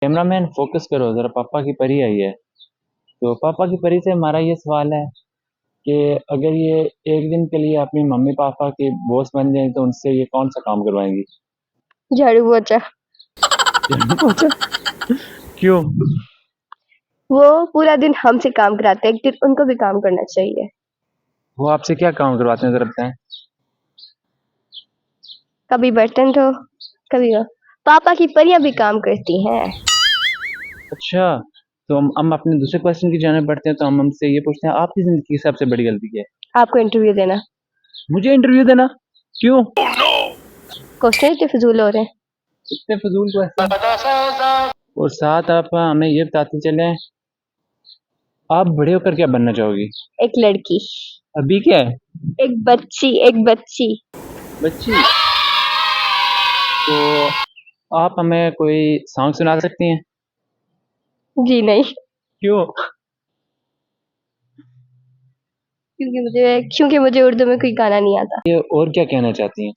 Camera man focus करो ज़रा, पापा की परी आई है। तो पापा की परी से हमारा ये सवाल है कि अगर ये एक दिन के लिए अपनी मम्मी पापा के बॉस बन जाए तो उनसे ये कौन सा काम करवाएंगी? झाड़ू पोछा। झाड़ू पोछा? क्यों? वो पूरा दिन हमसे काम कराते हैं, एक दिन उनको भी काम करना चाहिए। वो आपसे क्या काम करवाते हैं ज़रा बताएं? कभी बर्तन धो, कभी वो। पापा की परियां भी काम करती हैं। अच्छा, तो हम अपने दूसरे क्वेश्चन की जाने बढ़ते हैं। तो हम हमसे ये पूछते हैं, आपकी ज़िंदगी की सबसे बड़ी गलती क्या है? आपको इंटरव्यू देना। मुझे इंटरव्यू देना? क्यों? क्वेश्चन इतने फजूल हो रहे हैं। इतने फजूल क्वेश्चन। और साथ आप हमें ये बताते चलें, आप बड़े होकर क्या बनना चाहोगी? एक लड़की, अभी क्या है? एक बच्ची, एक बच्ची। बच्ची? तो आप हमें कोई सॉन्ग सुना सकती हैं? जी नहीं, क्यों? क्योंकि मुझे उर्दू में कोई गाना नहीं आता। ये और क्या कहना चाहती हैं?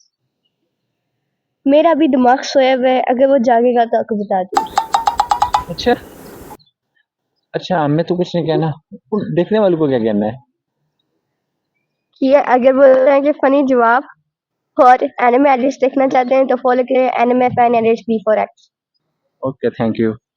मेरा भी दिमाग सोया हुआ है, अगर वो जागेगा तो आपको बता दूंगी। अच्छा अच्छा, हमें तो कुछ नहीं कहना, देखने वालों को क्या कहना है? कि अगर बोल रहे हैं कि फनी जवाब और एनिमे एलिस्ट देखना चाहते हैं तो फॉलो करें anime fan A list be for X. Okay, thank you.